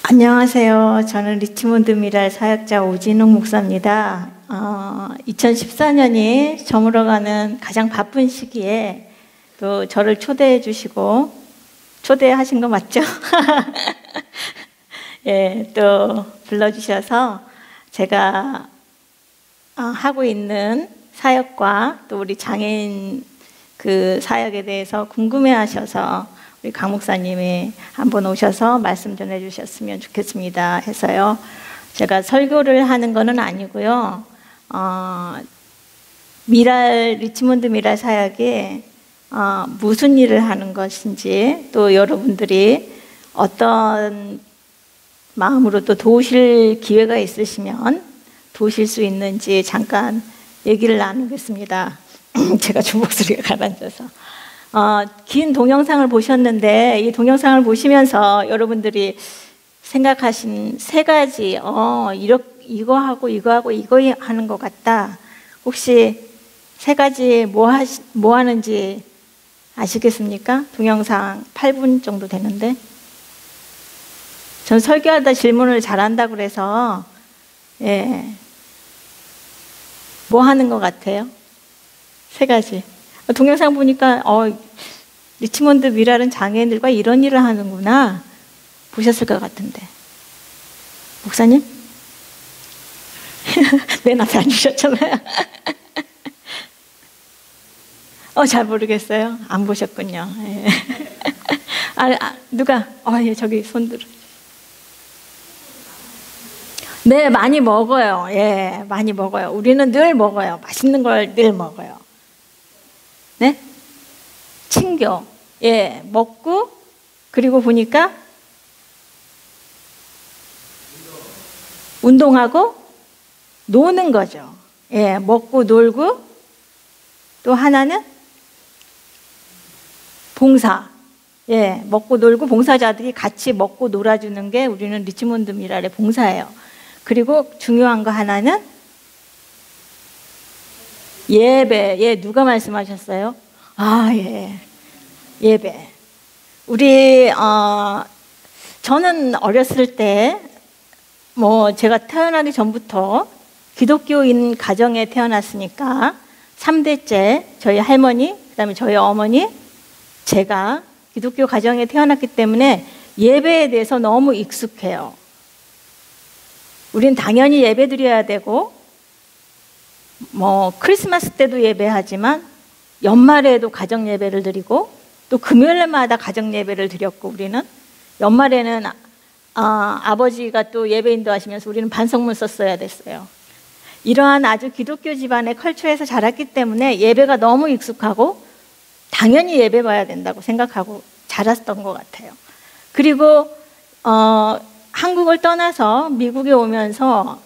안녕하세요. 저는 리치몬드 미랄 사역자 오진웅 목사입니다. 2014년이 저물어가는 가장 바쁜 시기에 또 저를 초대해 주시고, 초대하신 거 맞죠? 예, 또 불러주셔서 제가 하고 있는 사역과 또 우리 장애인 그 사역에 대해서 궁금해하셔서 우리 강 목사님이 한번 오셔서 말씀 전해주셨으면 좋겠습니다 해서요. 제가 설교를 하는 거는 아니고요. 리치몬드 미랄 사역이 무슨 일을 하는 것인지, 또 여러분들이 어떤 마음으로 또 도우실 기회가 있으시면 도우실 수 있는지 잠깐 얘기를 나누겠습니다. 제가 좀 목소리가 가라앉아서. 긴 동영상을 보셨는데, 이 동영상을 보시면서 여러분들이 생각하신 세 가지, 이거 하고 이거 하는 것 같다. 혹시 세 가지 뭐 하는지 아시겠습니까? 동영상 8분 정도 되는데. 전 설교하다 질문을 잘한다고 그래서, 뭐 하는 것 같아요? 세 가지. 동영상 보니까 리치몬드 미랄은 장애인들과 이런 일을 하는구나 보셨을 것 같은데. 목사님? 맨 앞에 앉으셨잖아요. 잘 모르겠어요. 안 보셨군요. 예. 누가? 예, 저기 손 들어. 네, 많이 먹어요. 예, 많이 먹어요. 우리는 늘 먹어요. 맛있는 걸 늘 먹어요. 네? 친교. 예, 먹고, 그리고 보니까 운동하고 노는 거죠. 예, 먹고 놀고, 또 하나는 봉사. 예, 먹고 놀고 봉사자들이 같이 먹고 놀아주는 게 우리는 리치몬드 미랄의 봉사예요. 그리고 중요한 거 하나는 예배. 예, 누가 말씀하셨어요? 예. 예배. 우리, 저는 어렸을 때, 제가 태어나기 전부터 기독교인 가정에 태어났으니까 3대째 저희 할머니, 그 다음에 저희 어머니, 제가 기독교 가정에 태어났기 때문에 예배에 대해서 너무 익숙해요. 우린 당연히 예배 드려야 되고, 크리스마스 때도 예배하지만 연말에도 가정 예배를 드리고, 또 금요일마다 가정 예배를 드렸고, 우리는 연말에는 아버지가 또 예배 인도하시면서 우리는 반성문 썼어야 됐어요. 이러한 아주 기독교 집안의 컬처에서 자랐기 때문에 예배가 너무 익숙하고 당연히 예배 봐야 된다고 생각하고 자랐던 것 같아요. 그리고 한국을 떠나서 미국에 오면서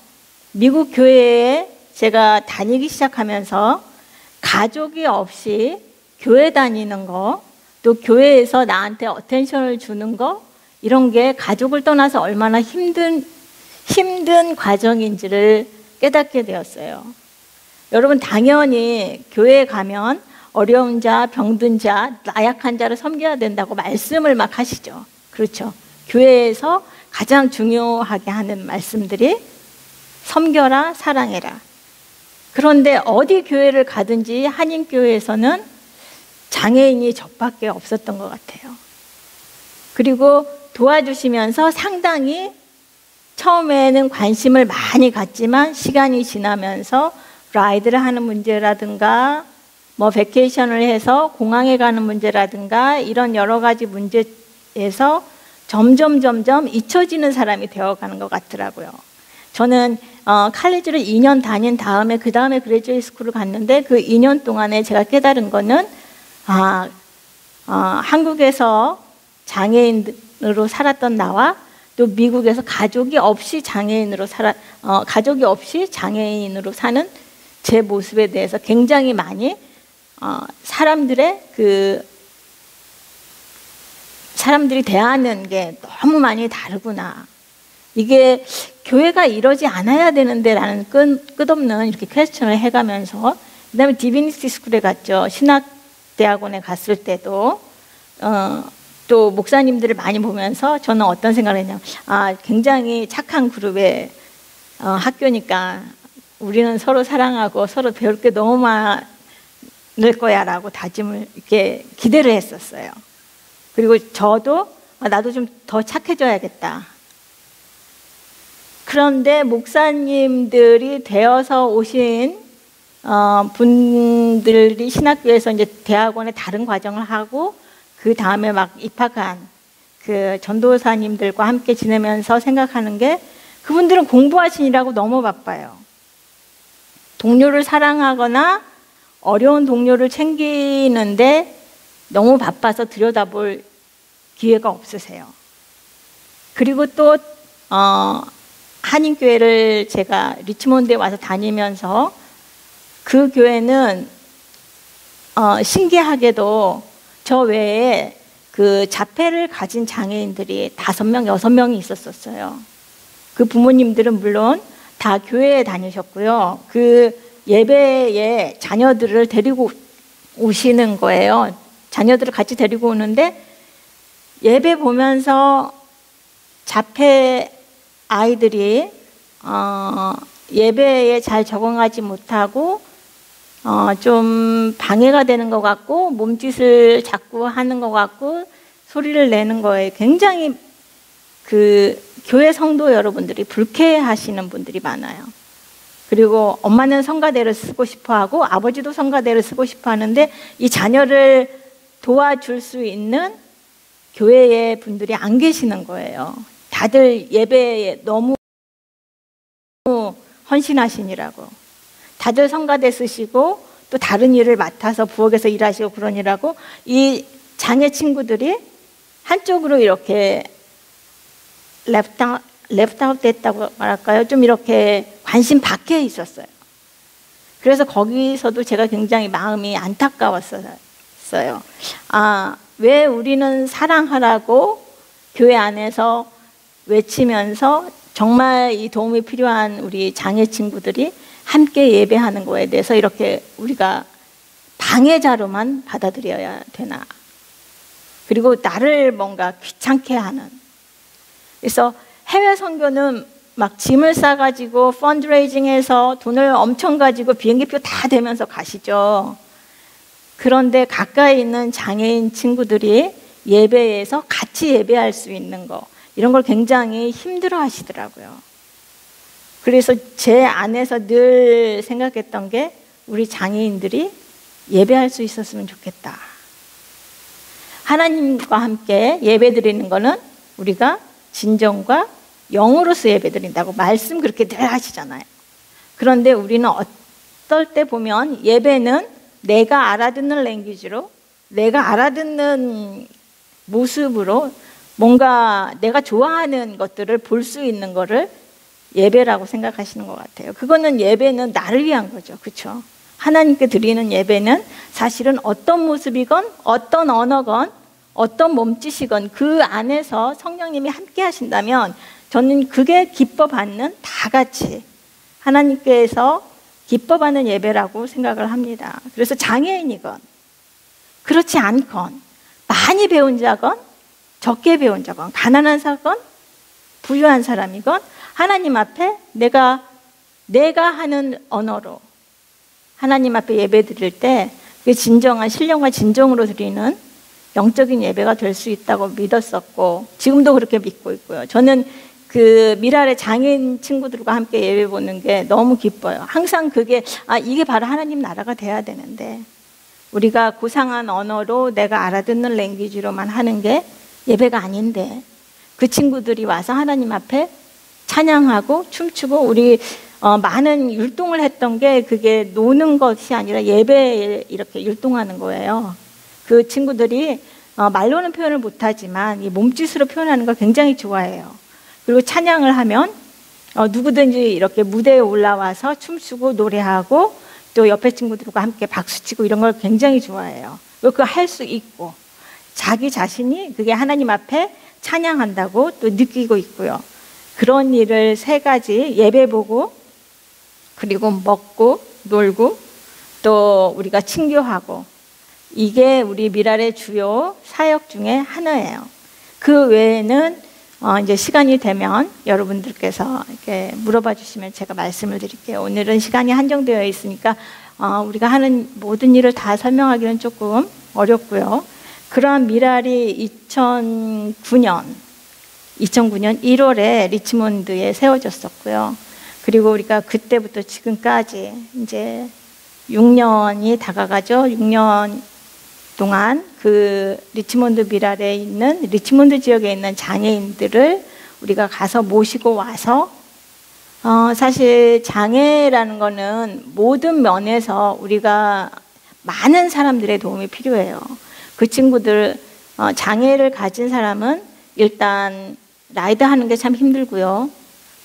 미국 교회에 제가 다니기 시작하면서 가족이 없이 교회 다니는 거, 또 교회에서 나한테 어텐션을 주는 거, 이런 게 가족을 떠나서 얼마나 힘든 과정인지를 깨닫게 되었어요. 여러분, 당연히 교회에 가면 어려운 자, 병든 자, 나약한 자를 섬겨야 된다고 말씀을 막 하시죠. 그렇죠. 교회에서 가장 중요하게 하는 말씀들이 섬겨라, 사랑해라. 그런데 어디 교회를 가든지 한인교회에서는 장애인이 저밖에 없었던 것 같아요. 그리고 도와주시면서 상당히 처음에는 관심을 많이 갖지만 시간이 지나면서 라이드를 하는 문제라든가 베케이션을 해서 공항에 가는 문제라든가 이런 여러 가지 문제에서 점점 잊혀지는 사람이 되어가는 것 같더라고요. 저는 칼리지를 2년 다닌 다음에 그 다음에 그레주에이트 스쿨을 갔는데, 그 2년 동안에 제가 깨달은 거는 한국에서 장애인으로 살았던 나와 또 미국에서 가족이 없이 장애인으로 사는 제 모습에 대해서 굉장히 많이 사람들이 대하는 게 너무 많이 다르구나. 이게 교회가 이러지 않아야 되는데 라는 끝없는 이렇게 퀘스천을 해가면서, 그 다음에 디비니티 스쿨에 갔죠. 신학대학원에 갔을 때도 또 목사님들을 많이 보면서 저는 어떤 생각을 했냐면 굉장히 착한 그룹의 학교니까 우리는 서로 사랑하고 서로 배울 게 너무 많을 거야 라고 다짐을 이렇게 기대를 했었어요. 그리고 저도 나도 좀 더 착해져야겠다. 그런데 목사님들이 되어서 오신 분들이 신학교에서 이제 대학원에 다른 과정을 하고 그 다음에 막 입학한 그 전도사님들과 함께 지내면서 생각하는 게 그분들은 공부하시느라고 너무 바빠요. 동료를 사랑하거나 어려운 동료를 챙기는데 너무 바빠서 들여다볼 기회가 없으세요. 그리고 또 한인교회를 제가 리치몬드에 와서 다니면서 그 교회는 신기하게도 저 외에 그 자폐를 가진 장애인들이 5명, 6명이 있었어요. 그 부모님들은 물론 다 교회에 다니셨고요. 그 예배에 자녀들을 데리고 오시는 거예요. 자녀들을 같이 데리고 오는데 예배 보면서 자폐 아이들이 예배에 잘 적응하지 못하고 좀 방해가 되는 것 같고 몸짓을 자꾸 하는 것 같고 소리를 내는 거에 굉장히 그 교회 성도 여러분들이 불쾌하시는 분들이 많아요. 그리고 엄마는 성가대를 쓰고 싶어 하고 아버지도 성가대를 쓰고 싶어 하는데 이 자녀를 도와줄 수 있는 교회의 분들이 안 계시는 거예요. 다들 예배에 너무 헌신하시니라고. 다들 성가대 쓰시고 또 다른 일을 맡아서 부엌에서 일하시고 그러니라고 이 장애 친구들이 한쪽으로 이렇게 레프트 아웃 됐다고 말할까요? 좀 이렇게 관심 밖에 있었어요. 그래서 거기서도 제가 굉장히 마음이 안타까웠어요. 왜 우리는 사랑하라고 교회 안에서 외치면서 정말 이 도움이 필요한 우리 장애 친구들이 함께 예배하는 거에 대해서 이렇게 우리가 방해자로만 받아들여야 되나. 그리고 나를 뭔가 귀찮게 하는. 그래서 해외 선교는 막 짐을 싸가지고 펀드레이징해서 돈을 엄청 가지고 비행기표 다 대면서 가시죠. 그런데 가까이 있는 장애인 친구들이 예배에서 같이 예배할 수 있는 거 이런 걸 굉장히 힘들어 하시더라고요. 그래서 제 안에서 늘 생각했던 게 우리 장애인들이 예배할 수 있었으면 좋겠다. 하나님과 함께 예배 드리는 거는 우리가 진정과 영으로서 예배 드린다고 말씀 그렇게 늘 하시잖아요. 그런데 우리는 어떨 때 보면 예배는 내가 알아듣는 랭귀지로 내가 알아듣는 모습으로 뭔가 내가 좋아하는 것들을 볼 수 있는 거를 예배라고 생각하시는 것 같아요. 그거는 예배는 나를 위한 거죠. 그렇죠? 하나님께 드리는 예배는 사실은 어떤 모습이건 어떤 언어건 어떤 몸짓이건 그 안에서 성령님이 함께 하신다면 저는 그게 기뻐받는 다 같이 하나님께서 기뻐받는 예배라고 생각을 합니다. 그래서 장애인이건 그렇지 않건 많이 배운 자건 적게 배운 자건 가난한 사건 부유한 사람이건 하나님 앞에 내가 하는 언어로 하나님 앞에 예배 드릴 때 그게 진정한 신령과 진정으로 드리는 영적인 예배가 될 수 있다고 믿었었고 지금도 그렇게 믿고 있고요. 저는 그 미랄의 장애인 친구들과 함께 예배 보는 게 너무 기뻐요. 항상 그게 이게 바로 하나님 나라가 돼야 되는데 우리가 고상한 언어로 내가 알아듣는 랭귀지로만 하는 게 예배가 아닌데 그 친구들이 와서 하나님 앞에 찬양하고 춤추고 우리 많은 율동을 했던 게 그게 노는 것이 아니라 예배에 이렇게 율동하는 거예요. 그 친구들이 말로는 표현을 못하지만 이 몸짓으로 표현하는 걸 굉장히 좋아해요. 그리고 찬양을 하면 누구든지 이렇게 무대에 올라와서 춤추고 노래하고 또 옆에 친구들과 함께 박수치고 이런 걸 굉장히 좋아해요. 그거 할 수 있고 자기 자신이 그게 하나님 앞에 찬양한다고 또 느끼고 있고요. 그런 일을 3가지 예배 보고 그리고 먹고 놀고 또 우리가 친교하고 이게 우리 미랄의 주요 사역 중에 하나예요. 그 외에는 이제 시간이 되면 여러분들께서 이렇게 물어봐 주시면 제가 말씀을 드릴게요. 오늘은 시간이 한정되어 있으니까 우리가 하는 모든 일을 다 설명하기는 조금 어렵고요. 그러한 미랄이 2009년 1월에 리치몬드에 세워졌었고요. 그리고 우리가 그때부터 지금까지 이제 6년이 다가가죠. 6년 동안 그 리치몬드 미랄에 있는 리치몬드 지역에 있는 장애인들을 우리가 가서 모시고 와서 사실 장애라는 거는 모든 면에서 우리가 많은 사람들의 도움이 필요해요. 그 친구들 장애를 가진 사람은 일단 라이드 하는 게 참 힘들고요.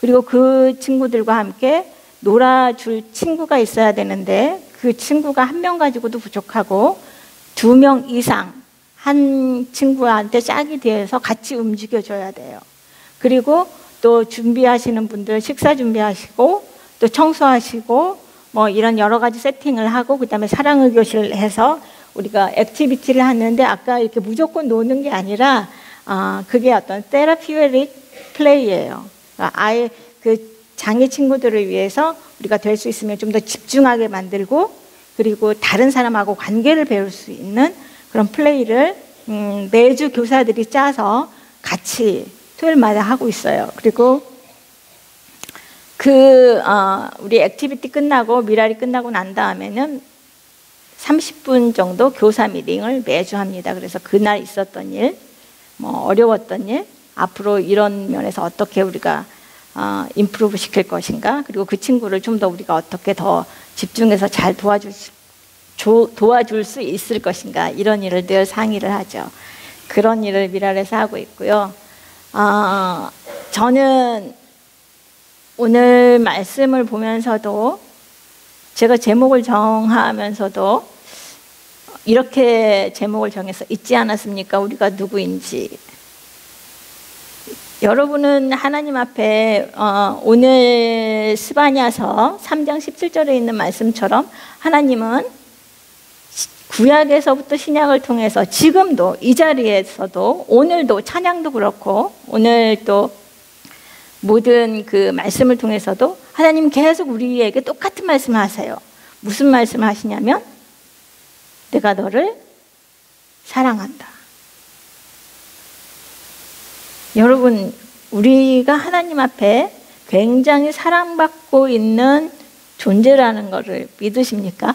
그리고 그 친구들과 함께 놀아줄 친구가 있어야 되는데 그 친구가 한 명 가지고도 부족하고 2명 이상 한 친구한테 짝이 되어서 같이 움직여줘야 돼요. 그리고 또 준비하시는 분들 식사 준비하시고 또 청소하시고 뭐 이런 여러 가지 세팅을 하고 그다음에 사랑의 교실을 해서 우리가 액티비티를 하는데 아까 이렇게 무조건 노는 게 아니라 그게 어떤 테라피우틱 플레이예요. 그러니까 아예 그 장애 친구들을 위해서 우리가 될 수 있으면 좀 더 집중하게 만들고 그리고 다른 사람하고 관계를 배울 수 있는 그런 플레이를 매주 교사들이 짜서 같이 토요일마다 하고 있어요. 그리고 우리 액티비티 끝나고 미랄이 끝나고 난 다음에는 30분 정도 교사 미팅을 매주 합니다. 그래서 그날 있었던 일, 뭐 어려웠던 일, 앞으로 이런 면에서 어떻게 우리가 임프루브 시킬 것인가, 그리고 그 친구를 좀 더 우리가 어떻게 더 집중해서 잘 도와줄 수 있을 것인가, 이런 일을 늘 상의를 하죠. 그런 일을 미랄에서 하고 있고요. 저는 오늘 말씀을 보면서도 제가 제목을 정하면서도 이렇게 제목을 정해서 잊지 않았습니까? 우리가 누구인지. 여러분은 하나님 앞에 오늘 스바냐서 3장 17절에 있는 말씀처럼 하나님은 구약에서부터 신약을 통해서 지금도 이 자리에서도 오늘도 찬양도 그렇고 오늘 또 모든 그 말씀을 통해서도 하나님 계속 우리에게 똑같은 말씀을 하세요. 무슨 말씀을 하시냐면 내가 너를 사랑한다. 여러분, 우리가 하나님 앞에 굉장히 사랑받고 있는 존재라는 것을 믿으십니까?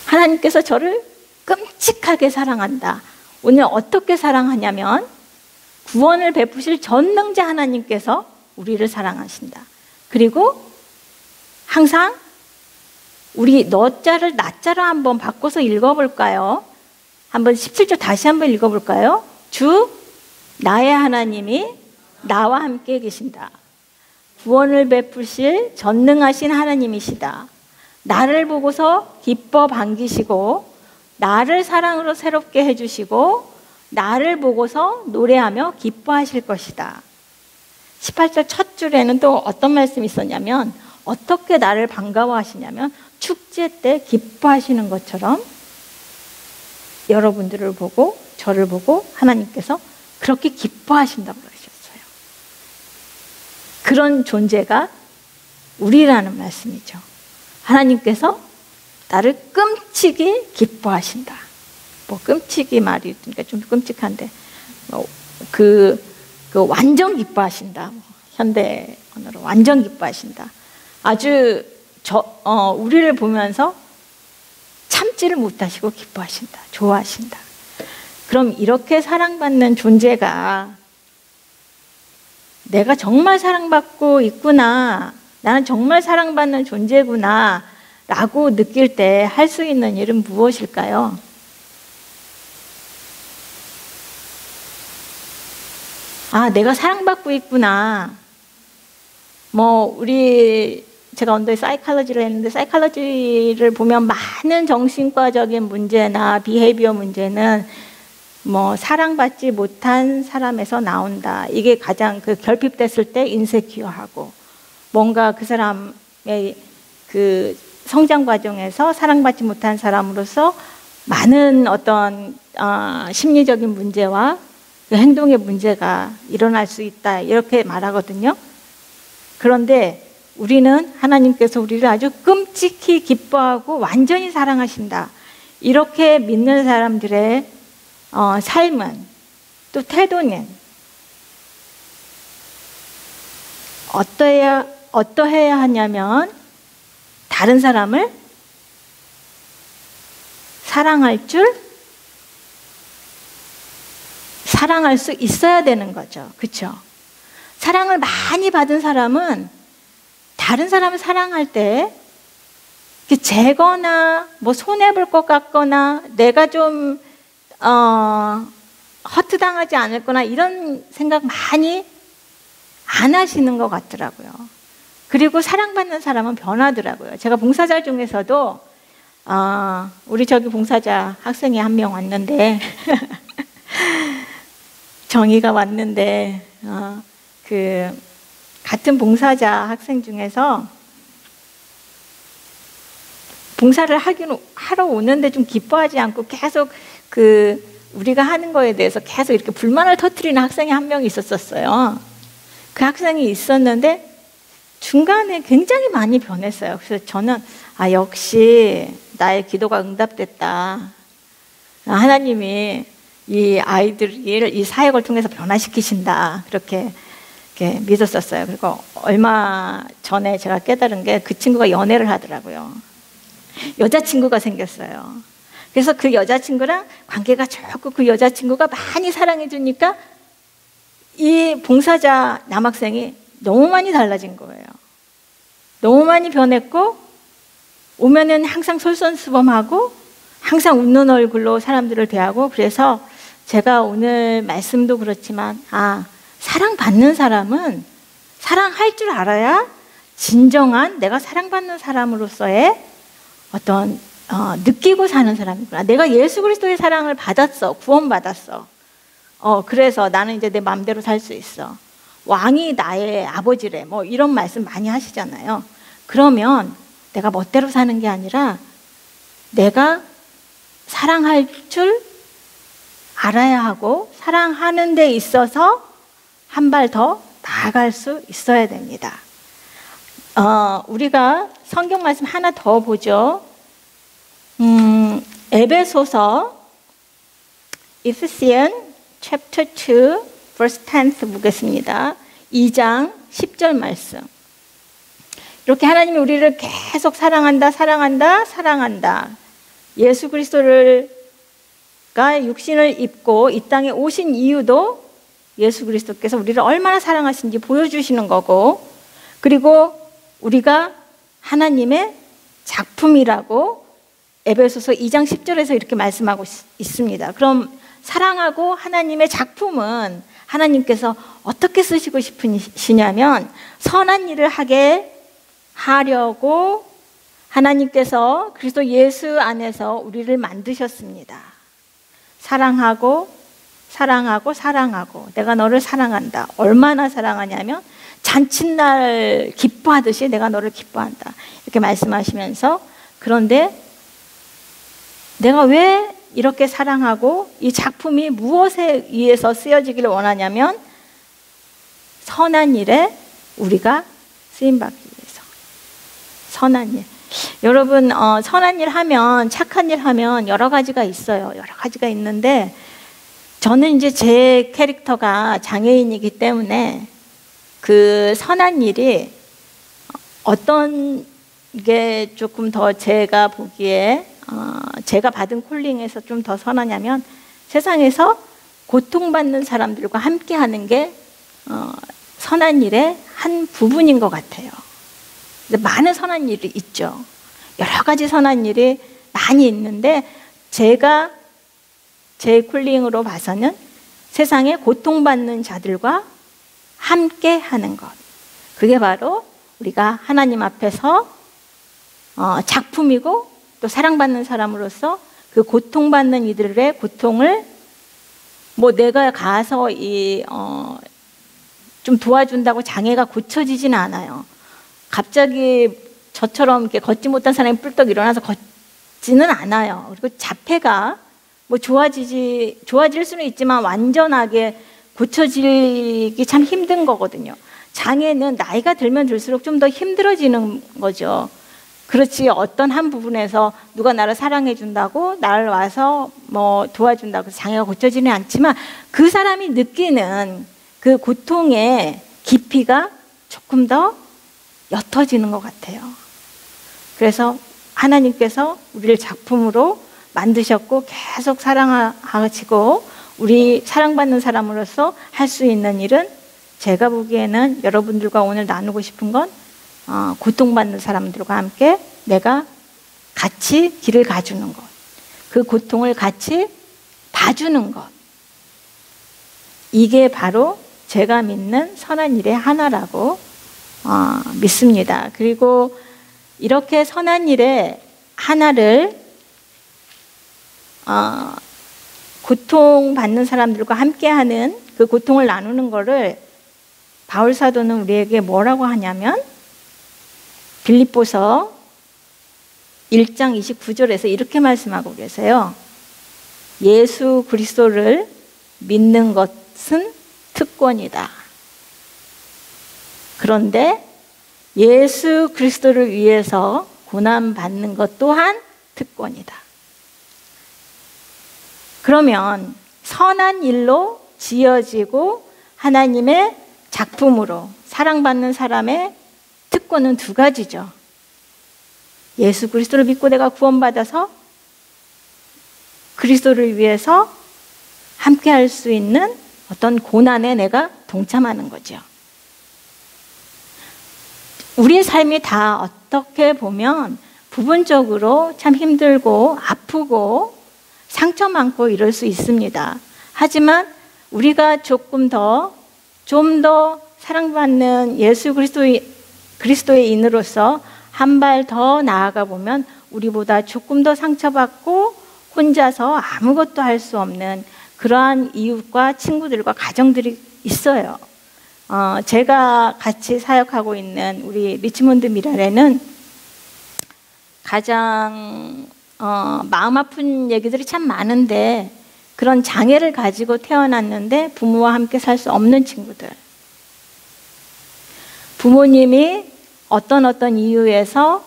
하나님께서 저를 끔찍하게 사랑한다. 오늘 어떻게 사랑하냐면 구원을 베푸실 전능자 하나님께서 우리를 사랑하신다. 그리고 항상 우리 너자를 나자로 한번 바꿔서 읽어볼까요? 한번 17절 다시 한번 읽어볼까요? 주 나의 하나님이 나와 함께 계신다. 구원을 베푸실 전능하신 하나님이시다. 나를 보고서 기뻐 반기시고 나를 사랑으로 새롭게 해주시고 나를 보고서 노래하며 기뻐하실 것이다. 18절 첫 줄에는 또 어떤 말씀이 있었냐면 어떻게 나를 반가워하시냐면 축제 때 기뻐하시는 것처럼 여러분들을 보고 저를 보고 하나님께서 그렇게 기뻐하신다고 그러셨어요. 그런 존재가 우리라는 말씀이죠. 하나님께서 나를 끔찍이 기뻐하신다. 뭐 끔찍이 말이 그러니까 좀 끔찍한데 그 완전 기뻐하신다. 현대 언어로 완전 기뻐하신다. 아주 우리를 보면서 참지를 못하시고 기뻐하신다. 좋아하신다. 그럼 이렇게 사랑받는 존재가 내가 정말 사랑받고 있구나, 나는 정말 사랑받는 존재구나 라고 느낄 때 할 수 있는 일은 무엇일까요? 내가 사랑받고 있구나. 제가 언더에 사이콜로지를 했는데 사이콜로지를 보면 많은 정신과적인 문제나 비헤이비어 문제는 사랑받지 못한 사람에서 나온다. 이게 가장 결핍됐을 때 인세큐어하고 뭔가 그 사람의 성장 과정에서 사랑받지 못한 사람으로서 많은 어떤 심리적인 문제와 그 행동의 문제가 일어날 수 있다, 이렇게 말하거든요. 그런데 우리는 하나님께서 우리를 아주 끔찍히 기뻐하고 완전히 사랑하신다, 이렇게 믿는 사람들의 삶은, 또 태도는 어떠해야 하냐면, 다른 사람을 사랑할 수 있어야 되는 거죠. 그렇죠? 사랑을 많이 받은 사람은 다른 사람을 사랑할 때 재거나 뭐 손해볼 것 같거나 내가 좀 허투당하지 않을 거나 이런 생각 많이 안 하시는 것 같더라고요. 그리고 사랑받는 사람은 변하더라고요. 제가 봉사자 중에서도 우리 저기 봉사자 학생이 한 명 왔는데 정의가 왔는데 그 같은 봉사자 학생 중에서 봉사를 하러 오는데 좀 기뻐하지 않고 계속 그 우리가 하는 거에 대해서 계속 이렇게 불만을 터뜨리는 학생이 한 명 있었어요. 그 학생이 있었는데 중간에 굉장히 많이 변했어요. 그래서 저는 역시 나의 기도가 응답됐다. 하나님이 이 아이들을 이 사역을 통해서 변화시키신다, 그렇게 믿었었어요. 그리고 얼마 전에 제가 깨달은 게 그 친구가 연애를 하더라고요. 여자친구가 생겼어요. 그래서 그 여자친구랑 관계가 좋고 그 여자친구가 많이 사랑해 주니까 이 봉사자 남학생이 너무 많이 달라진 거예요. 너무 많이 변했고, 오면은 항상 솔선수범하고 항상 웃는 얼굴로 사람들을 대하고. 그래서 제가 오늘 말씀도 그렇지만 사랑받는 사람은 사랑할 줄 알아야 진정한 내가 사랑받는 사람으로서의 어떤 느끼고 사는 사람이구나. 내가 예수 그리스도의 사랑을 받았어, 구원받았어. 그래서 나는 이제 내 마음대로 살 수 있어. 왕이 나의 아버지래, 뭐 이런 말씀 많이 하시잖아요. 그러면 내가 멋대로 사는 게 아니라 내가 사랑할 줄 알아야 하고, 사랑하는 데 있어서 한 발 더 나아갈 수 있어야 됩니다. 우리가 성경 말씀 하나 더 보죠. 에베소서 Ephesians chapter 2 verse 10 보겠습니다. 2장 10절 말씀. 이렇게 하나님이 우리를 계속 사랑한다, 사랑한다, 사랑한다. 예수 그리스도가 육신을 입고 이 땅에 오신 이유도 예수 그리스도께서 우리를 얼마나 사랑하신지 보여주시는 거고, 그리고 우리가 하나님의 작품이라고 에베소서 2장 10절에서 이렇게 말씀하고 있습니다. 그럼 사랑하고 하나님의 작품은 하나님께서 어떻게 쓰시고 싶으시냐면, 선한 일을 하게 하려고 하나님께서 그리스도 예수 안에서 우리를 만드셨습니다. 사랑하고 사랑하고 사랑하고, 내가 너를 사랑한다. 얼마나 사랑하냐면 잔칫날 기뻐하듯이 내가 너를 기뻐한다, 이렇게 말씀하시면서, 그런데 내가 왜 이렇게 사랑하고 이 작품이 무엇에 의해서 쓰여지기를 원하냐면 선한 일에 우리가 쓰임받기 위해서. 선한 일. 여러분, 선한 일 하면, 착한 일 하면 여러 가지가 있어요. 여러 가지가 있는데, 저는 이제 제 캐릭터가 장애인이기 때문에 그 선한 일이 어떤 게 조금 더 제가 보기에 제가 받은 콜링에서 좀 더 선하냐면, 세상에서 고통받는 사람들과 함께 하는 게 선한 일의 한 부분인 것 같아요. 많은 선한 일이 있죠. 여러 가지 선한 일이 많이 있는데, 제가 제 콜링으로 봐서는 세상에 고통받는 자들과 함께 하는 것, 그게 바로 우리가 하나님 앞에서 작품이고 또 사랑받는 사람으로서 그 고통받는 이들의 고통을 뭐 내가 가서 좀 도와준다고 장애가 고쳐지지는 않아요. 갑자기 저처럼 이렇게 걷지 못한 사람이 뿔떡 일어나서 걷지는 않아요. 그리고 자폐가 뭐 좋아질 수는 있지만 완전하게 고쳐지기 참 힘든 거거든요. 장애는 나이가 들면 들수록 좀 더 힘들어지는 거죠. 그렇지, 어떤 한 부분에서 누가 나를 사랑해 준다고 나를 와서 뭐 도와준다고 장애가 고쳐지는 않지만 그 사람이 느끼는 그 고통의 깊이가 조금 더 옅어지는 것 같아요. 그래서 하나님께서 우리를 작품으로 만드셨고 계속 사랑하시고 우리 사랑받는 사람으로서 할 수 있는 일은, 제가 보기에는 여러분들과 오늘 나누고 싶은 건 고통받는 사람들과 함께 내가 같이 길을 가주는 것, 그 고통을 같이 봐주는 것, 이게 바로 제가 믿는 선한 일의 하나라고 믿습니다. 그리고 이렇게 선한 일의 하나를 고통받는 사람들과 함께하는 그 고통을 나누는 거를 바울 사도는 우리에게 뭐라고 하냐면 빌립보서 1장 29절에서 이렇게 말씀하고 계세요. 예수 그리스도를 믿는 것은 특권이다. 그런데 예수 그리스도를 위해서 고난받는 것 또한 특권이다. 그러면 선한 일로 지어지고 하나님의 작품으로 사랑받는 사람의 특권은 두 가지죠. 예수 그리스도를 믿고 내가 구원받아서 그리스도를 위해서 함께 할 수 있는 어떤 고난에 내가 동참하는 거죠. 우리의 삶이 다 어떻게 보면 부분적으로 참 힘들고 아프고 상처 많고 이럴 수 있습니다. 하지만 우리가 좀 더 사랑받는 예수 그리스도의 인으로서 한 발 더 나아가 보면 우리보다 조금 더 상처받고 혼자서 아무것도 할 수 없는 그러한 이웃과 친구들과 가정들이 있어요. 제가 같이 사역하고 있는 우리 리치몬드 미랄에는 가장 마음 아픈 얘기들이 참 많은데, 그런 장애를 가지고 태어났는데 부모와 함께 살 수 없는 친구들, 부모님이 어떤 이유에서,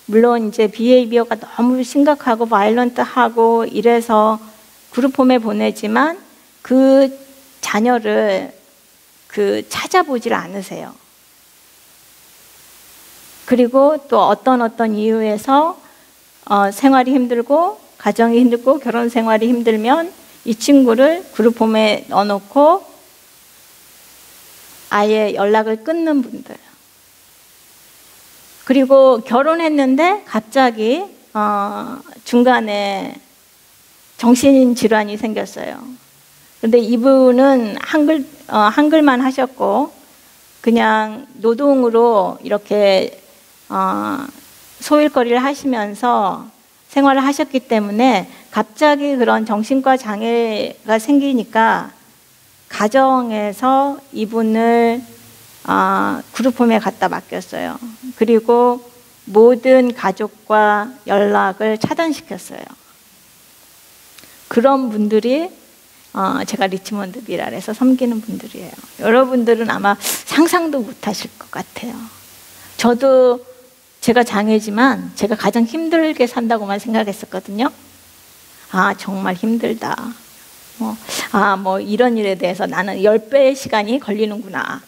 물론 이제 비헤이비어가 너무 심각하고 바이런트하고 이래서 그룹홈에 보내지만 그 자녀를 찾아보질 않으세요. 그리고 또 어떤 이유에서 생활이 힘들고 가정이 힘들고 결혼 생활이 힘들면 이 친구를 그룹홈에 넣어놓고 아예 연락을 끊는 분들, 그리고 결혼했는데 갑자기 중간에 정신질환이 생겼어요. 그런데 이분은 한글만 하셨고 그냥 노동으로 이렇게 소일거리를 하시면서 생활을 하셨기 때문에 갑자기 그런 정신과 장애가 생기니까 가정에서 이분을 그룹홈에 갖다 맡겼어요. 그리고 모든 가족과 연락을 차단시켰어요. 그런 분들이 제가 리치몬드 미랄에서 섬기는 분들이에요. 여러분들은 아마 상상도 못하실 것 같아요. 저도 제가 장애지만 제가 가장 힘들게 산다고만 생각했었거든요. 정말 힘들다. 뭐 이런 일에 대해서 나는 10배의 시간이 걸리는구나.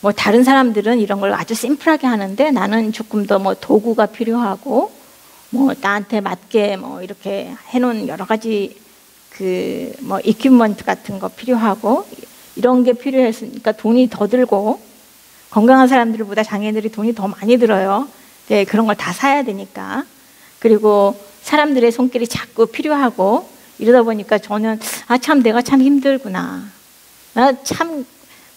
뭐 다른 사람들은 이런 걸 아주 심플하게 하는데 나는 조금 더 뭐 도구가 필요하고 뭐 나한테 맞게 뭐 이렇게 해놓은 여러 가지 뭐 이퀴프먼트 같은 거 필요하고 이런 게 필요했으니까 돈이 더 들고, 건강한 사람들보다 장애인들이 돈이 더 많이 들어요. 네, 그런 걸 다 사야 되니까. 그리고 사람들의 손길이 자꾸 필요하고 이러다 보니까 저는 참 내가 참 힘들구나. 참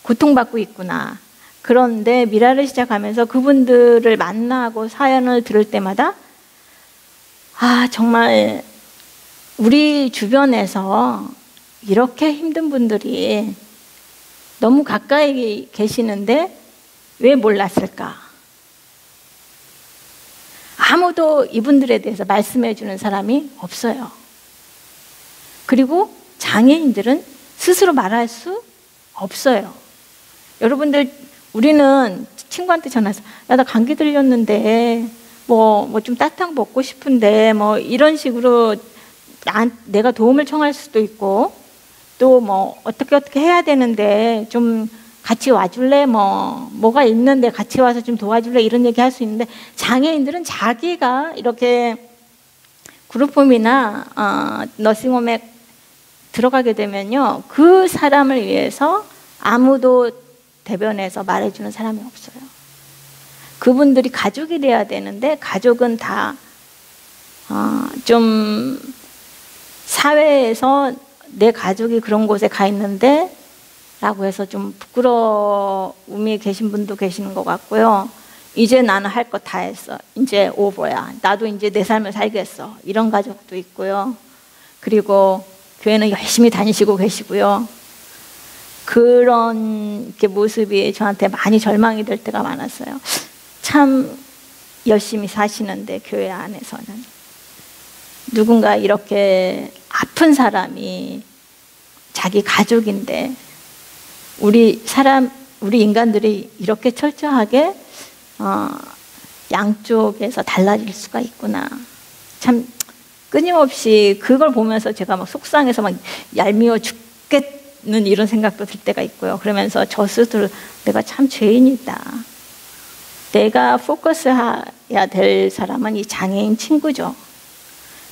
고통받고 있구나. 그런데 미라를 시작하면서 그분들을 만나고 사연을 들을 때마다 정말 우리 주변에서 이렇게 힘든 분들이 너무 가까이 계시는데 왜 몰랐을까? 아무도 이분들에 대해서 말씀해 주는 사람이 없어요. 그리고 장애인들은 스스로 말할 수 없어요. 여러분들, 우리는 친구한테 전화해서 야, 나 감기 들렸는데 뭐 좀 따뜻한 거 먹고 싶은데 뭐 이런 식으로 내가 도움을 청할 수도 있고, 또 뭐 어떻게 해야 되는데 좀 같이 와줄래? 뭐가 있는데 같이 와서 좀 도와줄래? 이런 얘기 할 수 있는데, 장애인들은 자기가 이렇게 그룹홈이나 너싱홈에 들어가게 되면요, 그 사람을 위해서 아무도 대변해서 말해주는 사람이 없어요. 그분들이 가족이 돼야 되는데, 가족은 다 좀 사회에서 내 가족이 그런 곳에 가 있는데 라고 해서 좀 부끄러움이 계신 분도 계시는 것 같고요. 이제 나는 할 거 다 했어. 이제 오버야. 나도 이제 내 삶을 살겠어. 이런 가족도 있고요. 그리고 교회는 열심히 다니시고 계시고요. 그런 모습이 저한테 많이 절망이 될 때가 많았어요. 참 열심히 사시는데 교회 안에서는 누군가 이렇게 아픈 사람이 자기 가족인데, 우리 인간들이 이렇게 철저하게 양쪽에서 달라질 수가 있구나. 참 끊임없이 그걸 보면서 제가 막 속상해서 막 얄미워 죽겠는 이런 생각도 들 때가 있고요. 그러면서 저 스스로 내가 참 죄인이다. 내가 포커스해야 될 사람은 이 장애인 친구죠.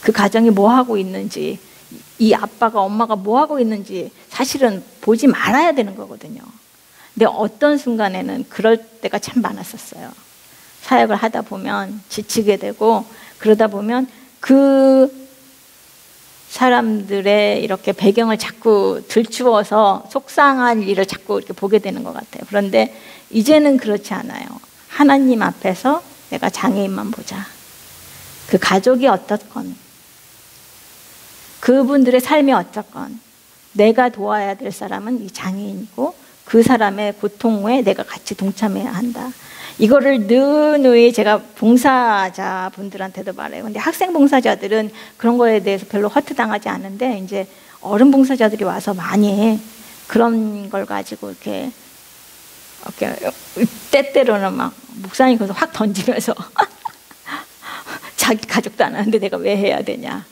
그 가정이 뭐 하고 있는지, 이 아빠가 엄마가 뭐 하고 있는지 사실은 보지 말아야 되는 거거든요. 근데 어떤 순간에는 그럴 때가 참 많았었어요. 사역을 하다 보면 지치게 되고, 그러다 보면 그 사람들의 이렇게 배경을 자꾸 들추어서 속상한 일을 자꾸 이렇게 보게 되는 것 같아요. 그런데 이제는 그렇지 않아요. 하나님 앞에서 내가 장애인만 보자. 그 가족이 어떻건, 그분들의 삶이 어쨌건 내가 도와야 될 사람은 이 장애인이고, 그 사람의 고통에 내가 같이 동참해야 한다. 이거를 느누이 제가 봉사자분들한테도 말해요. 근데 학생 봉사자들은 그런 거에 대해서 별로 허투당하지 않은데, 이제 어른 봉사자들이 와서 많이 그런 걸 가지고 이렇게 때때로는 막 목사님 거기서 확 던지면서 자기 가족도 안 하는데 내가 왜 해야 되냐,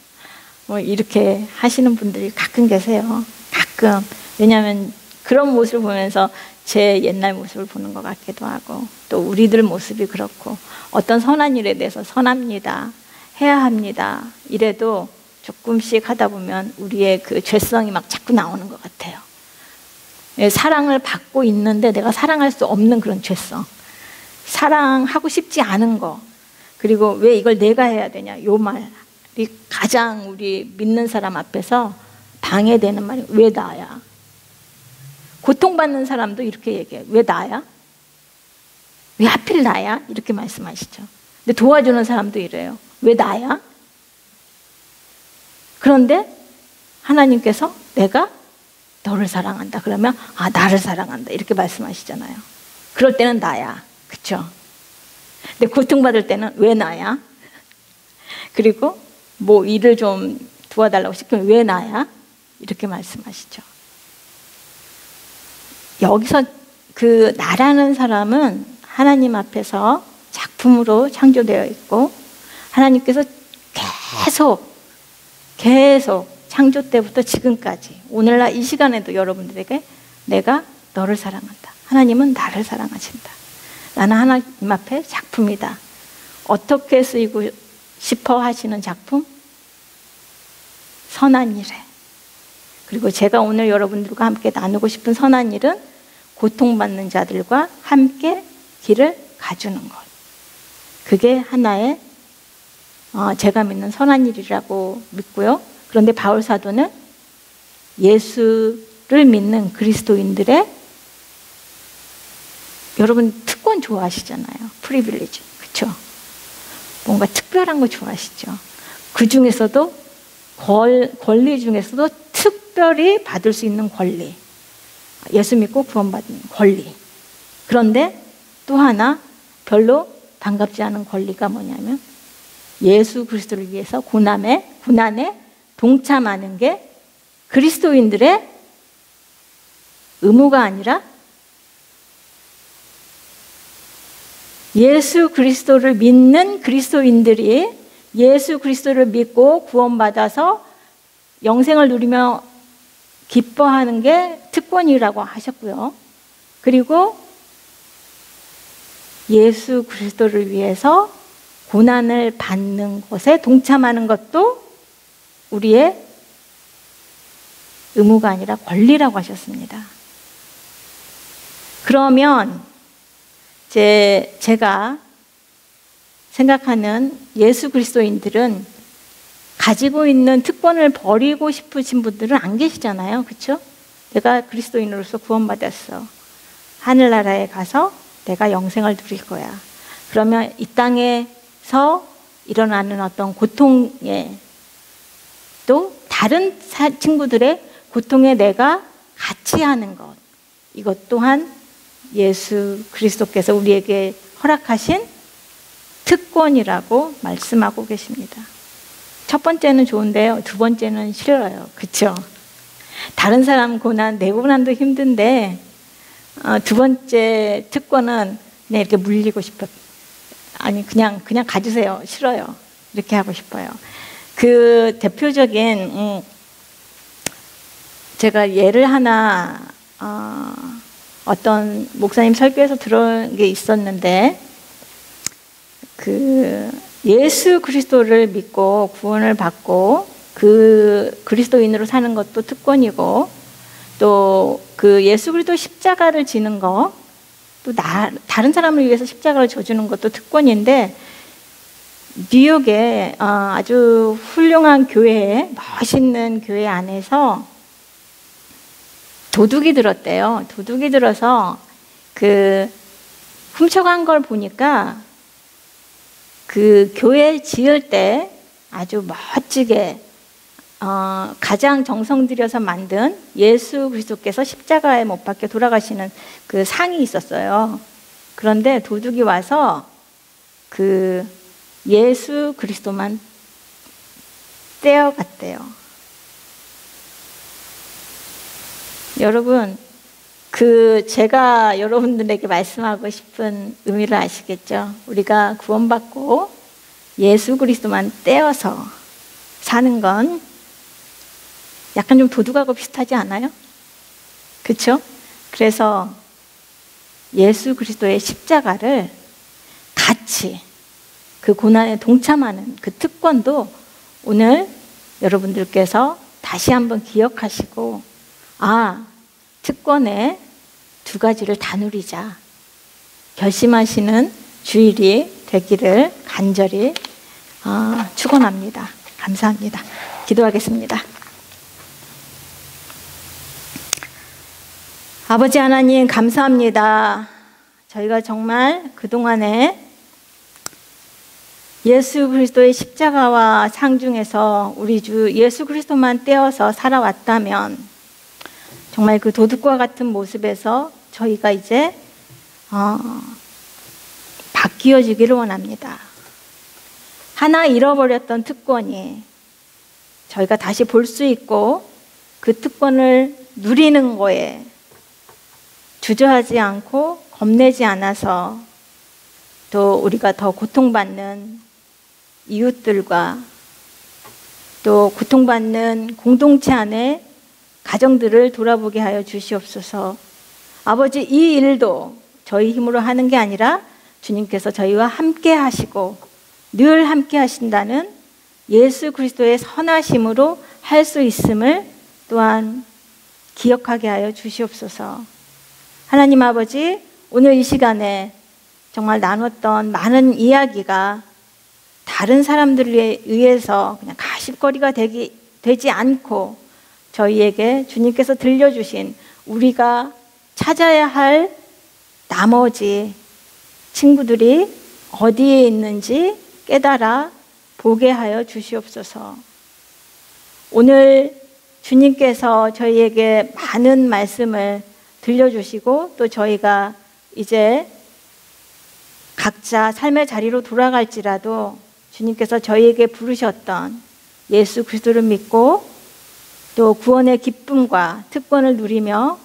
뭐 이렇게 하시는 분들이 가끔 계세요. 가끔. 왜냐하면 그런 모습을 보면서 제 옛날 모습을 보는 것 같기도 하고, 또 우리들 모습이 그렇고, 어떤 선한 일에 대해서 선합니다, 해야 합니다 이래도 조금씩 하다 보면 우리의 그 죄성이 막 자꾸 나오는 것 같아요. 사랑을 받고 있는데 내가 사랑할 수 없는 그런 죄성, 사랑하고 싶지 않은 거, 그리고 왜 이걸 내가 해야 되냐, 요 말이 가장 우리 믿는 사람 앞에서 방해되는 말이 왜 나야? 고통받는 사람도 이렇게 얘기해요. 왜 나야? 왜 하필 나야? 이렇게 말씀하시죠. 근데 도와주는 사람도 이래요. 왜 나야? 그런데 하나님께서 내가 너를 사랑한다 그러면 나를 사랑한다 이렇게 말씀하시잖아요. 그럴 때는 나야. 그렇죠? 근데 고통받을 때는 왜 나야? 그리고 뭐 일을 좀 도와달라고 시키면 왜 나야? 이렇게 말씀하시죠. 여기서 그 나라는 사람은 하나님 앞에서 작품으로 창조되어 있고, 하나님께서 계속 창조 때부터 지금까지 오늘날 이 시간에도 여러분들에게 내가 너를 사랑한다, 하나님은 나를 사랑하신다, 나는 하나님 앞에 작품이다. 어떻게 쓰이고 싶어 하시는 작품? 선한 일에. 그리고 제가 오늘 여러분들과 함께 나누고 싶은 선한 일은 고통받는 자들과 함께 길을 가주는 것. 그게 하나의 제가 믿는 선한 일이라고 믿고요. 그런데 바울 사도는 예수를 믿는 그리스도인들의, 여러분 특권 좋아하시잖아요. 프리빌리지. 그렇죠? 뭔가 특별한 거 좋아하시죠. 그 중에서도 권리 중에서도 특별히 받을 수 있는 권리, 예수 믿고 구원받는 권리. 그런데 또 하나 별로 반갑지 않은 권리가 뭐냐면 예수 그리스도를 위해서 고난에 동참하는 게 그리스도인들의 의무가 아니라 예수 그리스도를 믿는 그리스도인들이 예수 그리스도를 믿고 구원받아서 영생을 누리며 기뻐하는 게 특권이라고 하셨고요. 그리고 예수 그리스도를 위해서 고난을 받는 것에 동참하는 것도 우리의 의무가 아니라 권리라고 하셨습니다. 그러면 제가 생각하는 예수 그리스도인들은 가지고 있는 특권을 버리고 싶으신 분들은 안 계시잖아요. 그렇죠? 내가 그리스도인으로서 구원받았어. 하늘나라에 가서 내가 영생을 누릴 거야. 그러면 이 땅에서 일어나는 어떤 고통에 또 다른 친구들의 고통에 내가 같이 하는 것, 이것 또한 예수 그리스도께서 우리에게 허락하신 특권이라고 말씀하고 계십니다. 첫 번째는 좋은데요, 두 번째는 싫어요. 그렇죠? 다른 사람 고난, 내 고난도 힘든데 두 번째 특권은 그냥 이렇게 물리고 싶어요. 아니 그냥 가주세요. 싫어요. 이렇게 하고 싶어요. 그 대표적인 제가 예를 하나 어떤 목사님 설교에서 들은 게 있었는데, 그 예수 그리스도를 믿고 구원을 받고 그 그리스도인으로 사는 것도 특권이고, 또 그 예수 그리스도 십자가를 지는 거, 또 다른 사람을 위해서 십자가를 져주는 것도 특권인데, 뉴욕에 아주 훌륭한 교회, 멋있는 교회 안에서 도둑이 들었대요. 도둑이 들어서 그 훔쳐간 걸 보니까 그 교회 지을 때 아주 멋지게 가장 정성 들여서 만든 예수 그리스도께서 십자가에 못 박혀 돌아가시는 그 상이 있었어요. 그런데 도둑이 와서 그 예수 그리스도만 떼어갔대요. 여러분, 제가 여러분들에게 말씀하고 싶은 의미를 아시겠죠? 우리가 구원받고 예수 그리스도만 떼어서 사는 건 약간 좀 도둑하고 비슷하지 않아요? 그렇죠? 그래서 예수 그리스도의 십자가를 같이 그 고난에 동참하는 그 특권도 오늘 여러분들께서 다시 한번 기억하시고, 특권의 두 가지를 다 누리자 결심하시는 주일이 되기를 간절히 축원합니다. 감사합니다. 기도하겠습니다. 아버지 하나님, 감사합니다. 저희가 정말 그동안에 예수 그리스도의 십자가와 상중에서 우리 주 예수 그리스도만 떼어서 살아왔다면 정말 그 도둑과 같은 모습에서 저희가 이제 바뀌어지기를 원합니다. 하나 잃어버렸던 특권이 저희가 다시 볼 수 있고, 그 특권을 누리는 거에 주저하지 않고 겁내지 않아서 또 우리가 더 고통받는 이웃들과 또 고통받는 공동체 안에 가정들을 돌아보게 하여 주시옵소서. 아버지, 이 일도 저희 힘으로 하는 게 아니라 주님께서 저희와 함께 하시고 늘 함께 하신다는 예수 그리스도의 선하심으로 할 수 있음을 또한 기억하게 하여 주시옵소서. 하나님 아버지, 오늘 이 시간에 정말 나눴던 많은 이야기가 다른 사람들에 의해서 그냥 가십거리가 되지 않고 저희에게 주님께서 들려주신 우리가 찾아야 할 나머지 친구들이 어디에 있는지 깨달아 보게 하여 주시옵소서. 오늘 주님께서 저희에게 많은 말씀을 들려주시고 또 저희가 이제 각자 삶의 자리로 돌아갈지라도 주님께서 저희에게 부르셨던 예수 그리스도를 믿고 또 구원의 기쁨과 특권을 누리며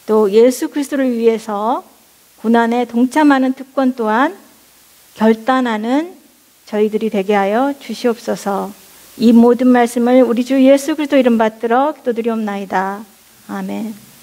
또 예수 그리스도를 위해서 고난에 동참하는 특권 또한 결단하는 저희들이 되게 하여 주시옵소서. 이 모든 말씀을 우리 주 예수 그리스도 이름 받들어 기도드리옵나이다. 아멘.